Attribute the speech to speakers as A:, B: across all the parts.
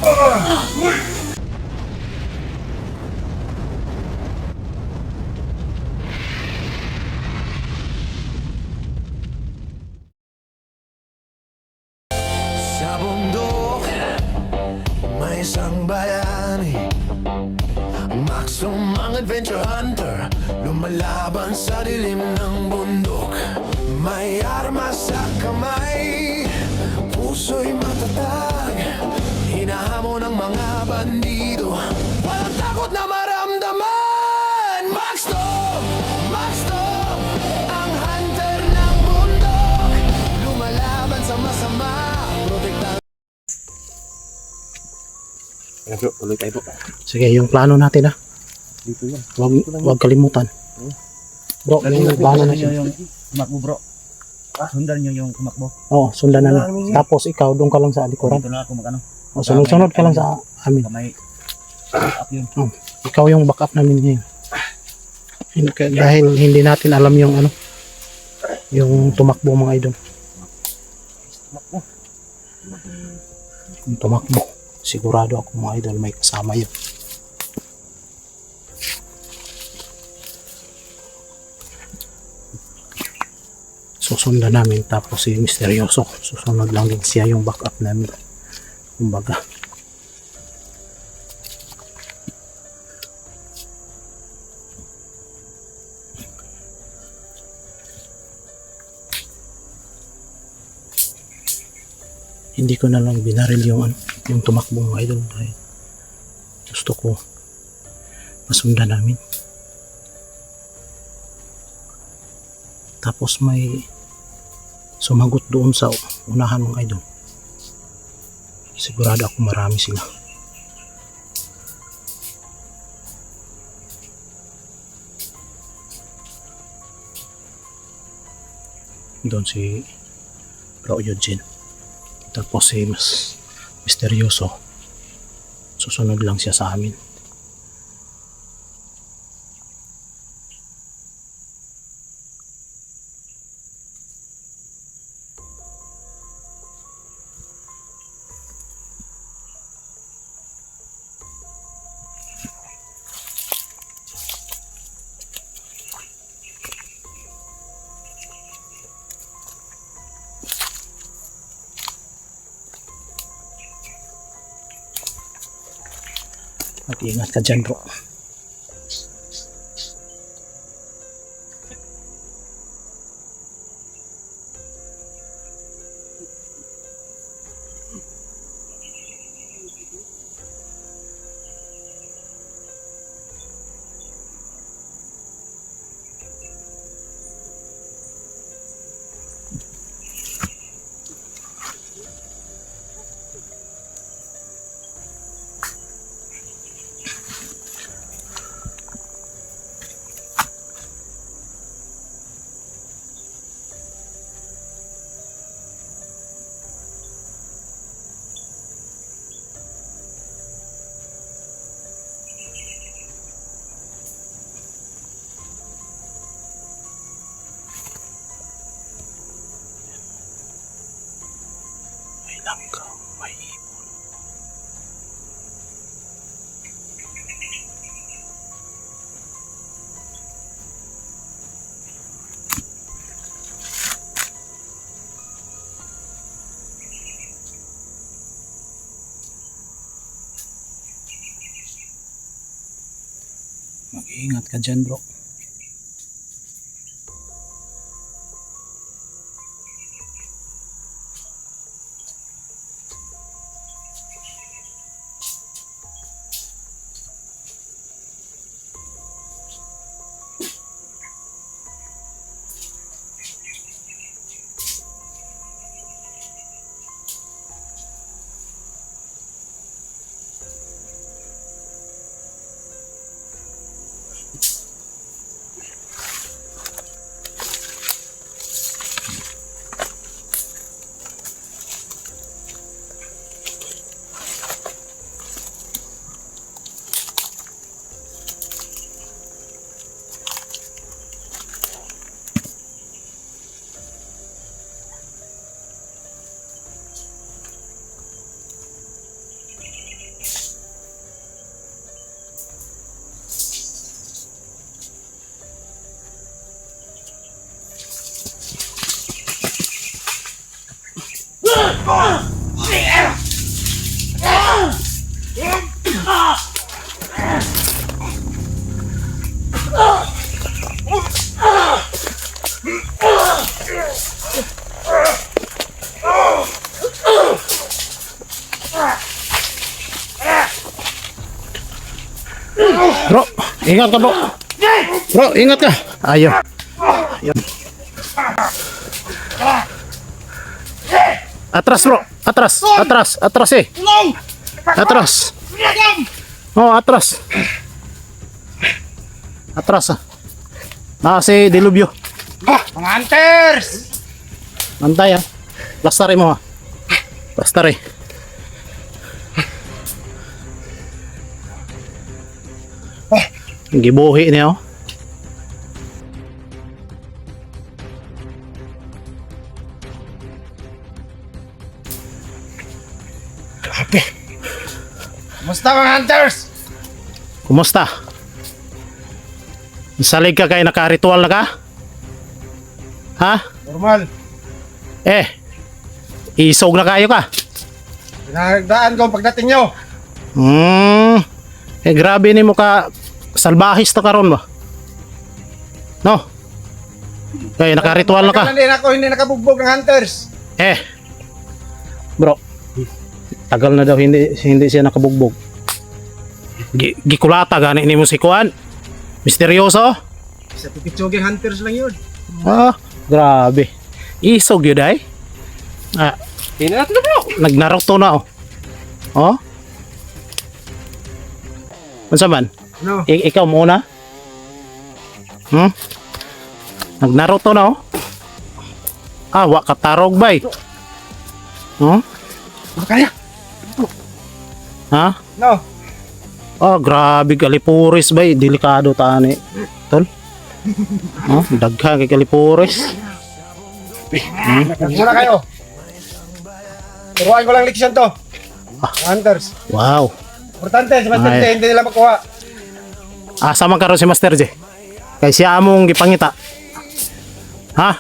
A: Sa bundok, may isang bayani, Maxum ang adventure hunter, lumalaban sa dilim ng bundok. May armas sa kamay, puso'y matatag, hinahamon ng mga bandido, walang takot na maramdaman. Maxum! Maxum! Ang hunter ng bundok, lumalaban sa masama, protektahan.
B: Ayan bro, tuloy tayo bro.
C: Sige, yung plano natin ha.
B: Dito yan.
C: Huwag kalimutan. Bro, yung plano natin.
D: Yung kumakbo bro. Sundan nyo yung kumakbo.
C: Oo, sundan na. Tapos ikaw, doon ka lang sa likuran.
D: Dito na ako mag-ano.
C: O, sunod-sunod ka lang sa amin.
D: Kamay. Up yun.
C: Ikaw yung backup namin ngayon. Dahil hindi natin alam yung ano, yung tumakbo mga idol. Yung tumakbo. Sigurado ako mga idol may kasama yun. Susundan namin, tapos si Misteryoso susunod lang din siya, yung backup namin kumbaga. Hindi ko na lang binaril yung tumakbo mga idol dahil gusto ko masundan namin. Tapos may sumagot doon sa unahan mga idol. Sigurado ako marami sila. Doon si Bro Eugene. Tapos si Misteryoso. Susunod lang siya sa amin. Mag-ingat ka dyan bro. Langgam, may ibon. Mag-iingat ka dyan bro. Bro, ingat ka bro. Bro, ingat ka. Ayun. Atras bro, atras eh. Atras. Oh, atras. Atras ah. Si Dilubyo.
D: Mga hunters!
C: Antay ah. Plastare mo ah. Plastare. Gibuhi niya oh.
D: Kumusta mga hunters?
C: Kumusta? Salig ka kay nakaritual na ka? Ha?
D: Normal.
C: Isog na kayo ka?
D: Pinagdaan ko ang pagdating nyo.
C: Grabe ni mo ka salbahis to karon ba? No? Kaya nakaritual na ka?
D: Hindi ako hindi nakabugbog ng hunters.
C: Bro, tagal na daw hindi siya nakabugbog. Gikulata gani ni mo si Kuan. Misteryoso.
D: Sa pipitsuging hunters lang yun.
C: Grabe. Isog yun ay.
B: Tingnan natin na bro.
C: Nagnarok to na oh. Oh? Unsa man?
D: Ano?
C: Ikaw muna? Nagnarok to na oh. Wa katarog bay.
B: Kaya.
C: Ha?
D: No.
C: Grabe kalipuris bay, delikado tani. Tol. Daghan kay kalipuris.
D: Muna kayo. Turuan ko lang leksyon to. Hunters.
C: Wow.
D: Importante, si Master
C: Ay.
D: J, hindi nila makuha.
C: Asa man karon si Master J? Kay siya among gipangita. Ha?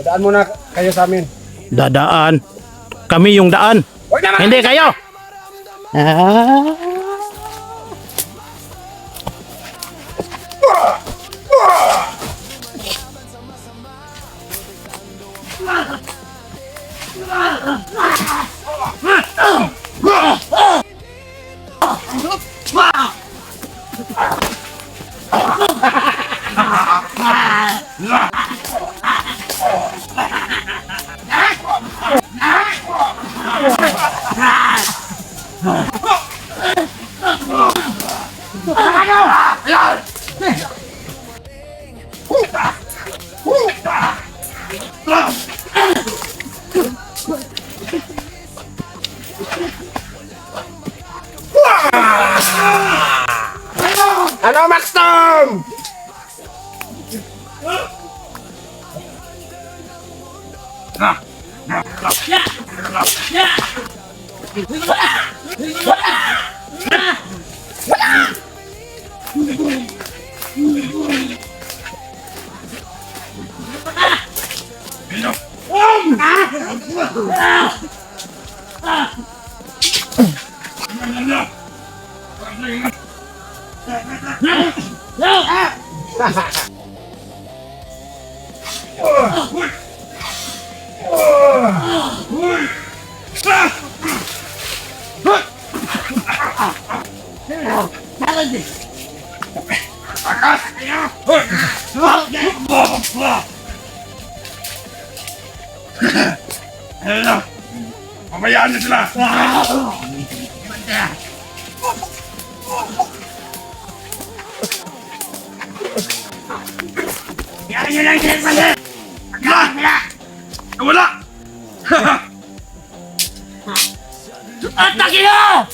D: Dadaan muna kayo sa amin.
C: Dadaan. Kami yung daan.
D: Huwag naman!
C: Hindi kayo.
D: Ano, Maxton?
B: Pabayaan niyo sila. Wala!
E: Atake na!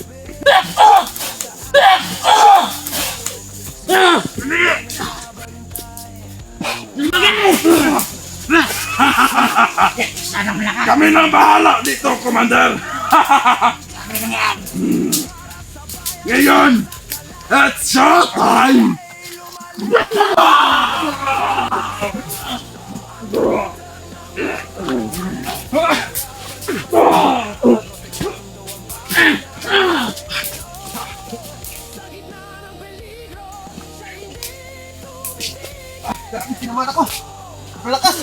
B: Kami nang bahala dito, Commander! Ngayon, it's showtime!
D: Sinaman ako. Malakas.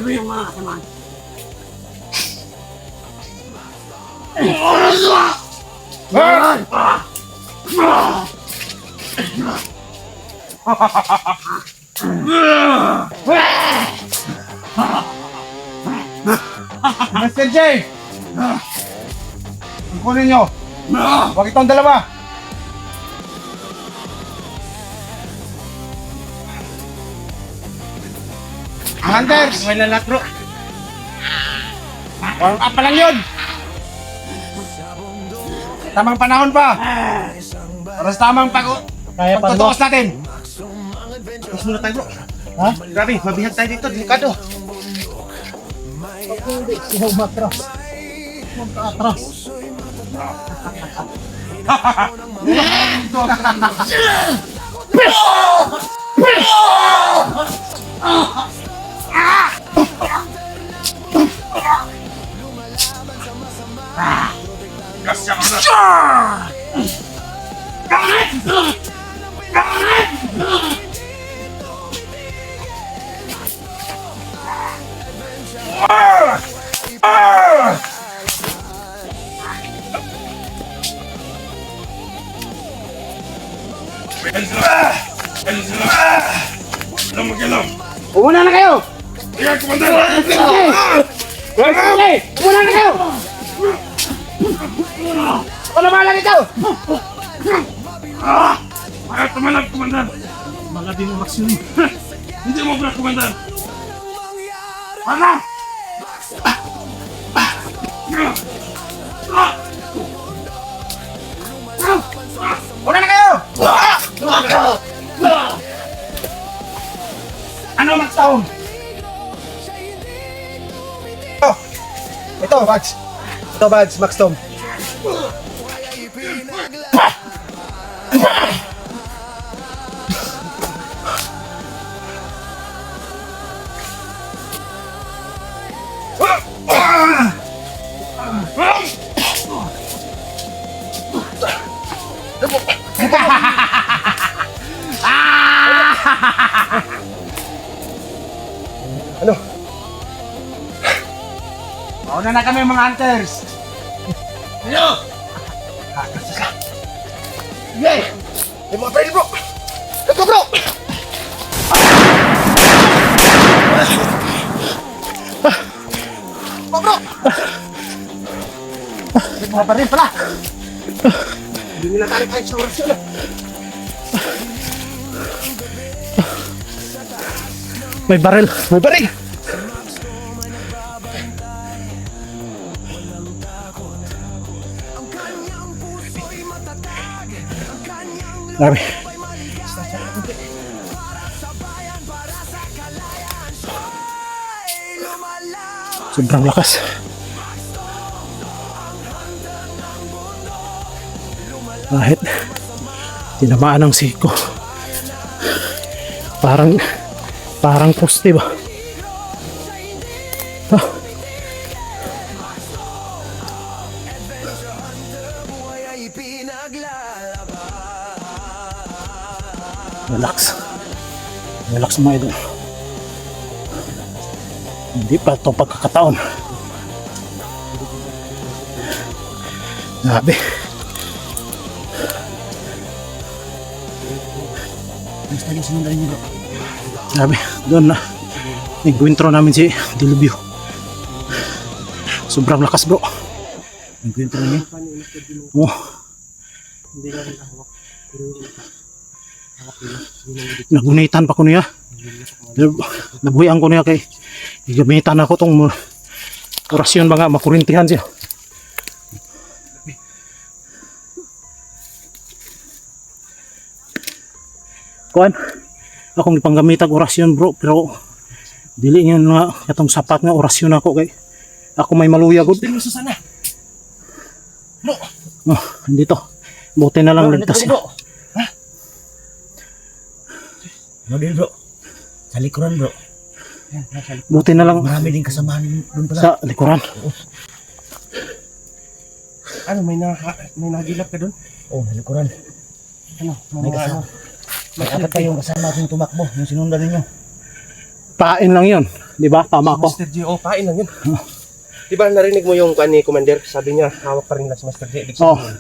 B: mo yung mga kasamaan.
D: Mr. J! Ang kunin nyo. Huwag itong dalawa. Ang hunters! May lalat bro. Walang up pa lang yun. Tamang panahon pa. Para sa tamang
C: Kaya pa bro.
D: pagtutuos natin. Tapos muna tayo bro.
C: Ha?
D: Grabe, mabihag tayo dito. Delikado.
C: Ikaw matras. Magka-atras.
B: Gasya ko na. Alam mag-alam.
D: Umuna na kayo!
B: Ayan, Commander!
D: Okay! Umuna na kayo! Ako na mahala dito!
B: Ayaw tumalag, Commander!
C: Malabi mo maximum.
B: Hindi mo bra, Commander! Ano?
D: Umuna na kayo! Ano Max Town? Ito, Max. Ito, Max. Max Tom. Ano? Mauna na kami mga hunters.
B: Ano?
D: Yay! May mga pwede bro! Let's go bro! Oh bro! May mga baril pala! Hindi nila tayo kahit sa orasyon ah!
C: May baril.
D: May baril!
C: Grabe. Sobrang lakas. Kahit tinamaan ng siko. Parang poste ba? Ah. Relax. Relax mga idol. Hindi pa ito pagkakataon. Grabe. Grabe. Doon na. Nag-wintro namin si Dilubyo. Sobrang lakas bro. Nag-wintro namin. Oh. Nagunitan pa ko niya. Nabuhian ko niya kay gamitan ako tong orasyon ba nga makurintihan siya. Kuan, akong ipanggamitag orasyon bro, pero dili nga nga katong sapat nga orasyon ako kay ako may maluya gud.
D: Seryoso sana! Bro!
C: Oh, dito. Buti na lang ligtas na.
E: Model bro, sa likuran bro.
C: Buti na lang
E: Marami din kasamahan doon pala.
C: sa likuran.
D: Ano, may nagilap ka doon?
E: Oh, sa likuran.
D: Ano?
E: May kasama. May apat pa yung kasama kong tumakbo, yung sinundan ninyo.
C: pain lang yun. Di ba? Tama ako.
D: Master J, pain lang yun. Di ba narinig mo yung ni Commander? Sabi niya, hawak pa rin nila si Master J. Ibig sabihin,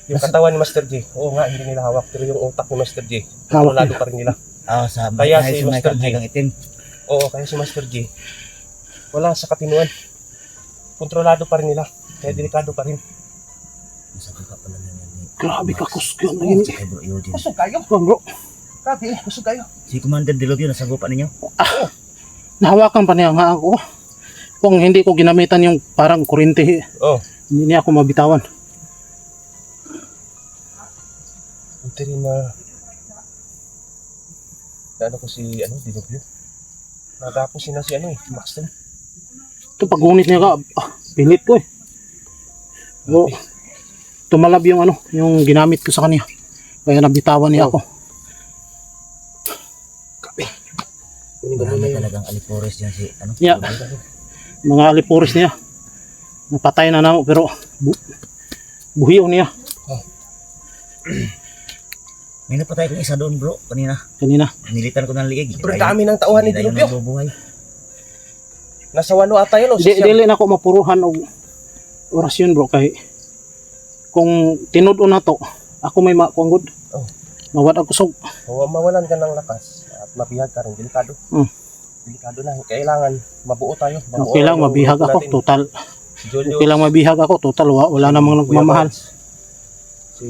D: yung katawan ni Master J, oo nga, hindi nila hawak. Pero yung utak ni Master J, kontrolado pa rin nila.
E: Sa
D: Kaya
E: may
D: si Master J.
E: hanggang itim.
D: Oo, kaya si Master J, wala sa katinuan. Kontrolado pa rin nila. Kaya delikado pa rin.
E: Masabi ka pala na yan.
C: Grabe ka, kusgan na yun.
E: Kay Bro Eugene.
D: Kusog kayo.
C: Bro,
D: Grabe, kusog kayo.
E: Si Commander Dilobio, nasagupan ninyo?
C: nahawakan pa niya nga ako. Kung hindi ko ginamitan yung parang kurente,
D: Oo.
C: hindi niya ako mabitawan.
D: Buti rin na ano ko si Dilobio. Natapos sila si Maxton.
C: Ito paggunit niya ka, pilit ko eh. So, tumalab yung yung ginamit ko sa kanya. Kaya nabitawan niya ako.
E: Marami talagang alipores dyan si
C: Yeah. Mga alipuris niya. Napatay na namo pero buhiyo niya
E: May napatay kong isa doon bro, kanina.
C: kanina.
E: Nilitan ko ng liig.
D: Pero dami ng tauhan ni
E: Hindi na yun
D: Dilobio.
E: nabubuhay.
D: Nasa 8 ata yun.
C: Dili na ako mapuruhan og orasyon bro kay kung tinud-o na to, ako may makuanggod.
D: Oh.
C: Mawad ako kusog.
D: Mawalan ka ng lakas at mabihag ka rin. Delikado. Delikado na. Kailangan mabuo tayo.
C: Okay lang mabihag ako total.
D: Julio,
C: Okay lang mabihag ako total wala namang nagmamahal.
D: Si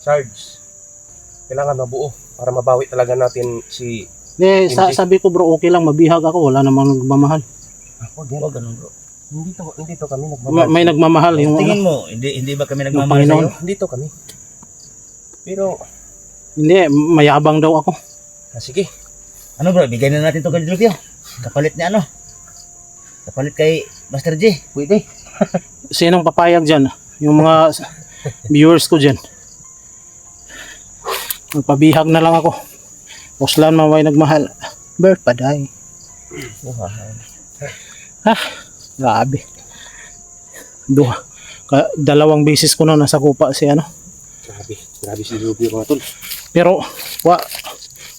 D: Charles. Kailangan mabuo para mabawi talaga natin si
C: Sabi ko bro, okay lang mabihag ako, wala namang nagmamahal.
D: ako.
E: Huwag ganun bro.
D: Hindi to kami nagmamahal.
C: May nagmamahal yung
E: Tingin mo, hindi ba kami
C: yung
E: nagmamahal
C: Panginoon.
E: sa'yo?
D: Hindi to kami. Pero,
C: Hindi, mayabang daw ako.
D: sige.
E: Ano bro, bigay na natin to kay Dilobio. Kapalit ni Kapalit kay Master J.
D: Pwede.
C: Sinong papayag dyan? Yung mga viewers ko dyan. Magpabihag na lang ako. Puslan maway nagmahal. Birth paday. Grabe. Dalawang beses ko na nasa kupa si
D: Grabe si Rubio mga tol.
C: Pero,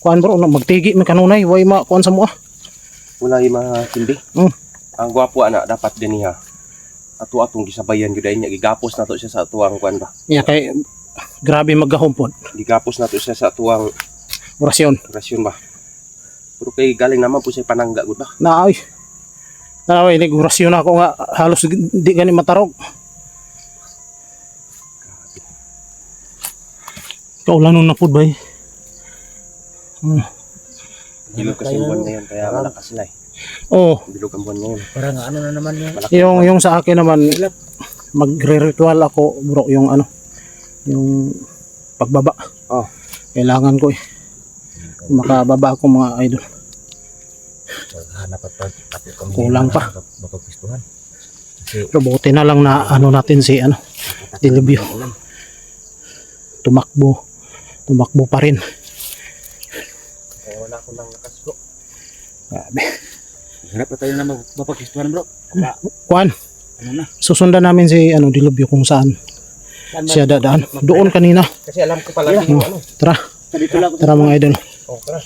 C: kuan bro, magtigi may kanunay. Way kuan sa mua.
D: Wala yung mga tindi. Ang gwapo ana dapat din niya. Ato atong gisabayan gyud niya gigapos nato siya sa atuang kuan ba.
C: Yeah, kay grabe maggahumpod.
D: Gigapos nato siya sa atuang
C: Orasyon.
D: rasyon ba. Pero kay galing naman po siya panangga gud ba.
C: Naay. Naay, orasyon ako nga halos di gani matarog. Kaulan na pud bay.
D: Bilog kasi ang buwan ngayon kaya malakas sila eh.
C: Oh,
D: Bilog ang buwan ngayon.
E: Parang ano na naman yun.
C: yung sa akin naman magre-ritual ako bro yung yung pagbaba.
D: Oh.
C: Kailangan ko eh. Makababa ako mga idol.
E: Hanap at kami.
C: Kulang pa.
E: Mapagpistuhan. Kasi
C: Pero buti na lang na natin si Dilobio. Tumakbo pa rin.
D: Kaya wala ko nang lakas bro.
C: Grabe.
E: harap na tayo na mapagpistuhan bro.
C: Juan,
E: Ano na?
C: susundan namin si Dilobio kung saan siya dadaan. Doon kanina.
D: Kasi alam ko pala yung
C: Tara,
E: Dito lang.
C: tara mga idol.
D: Oh, tara.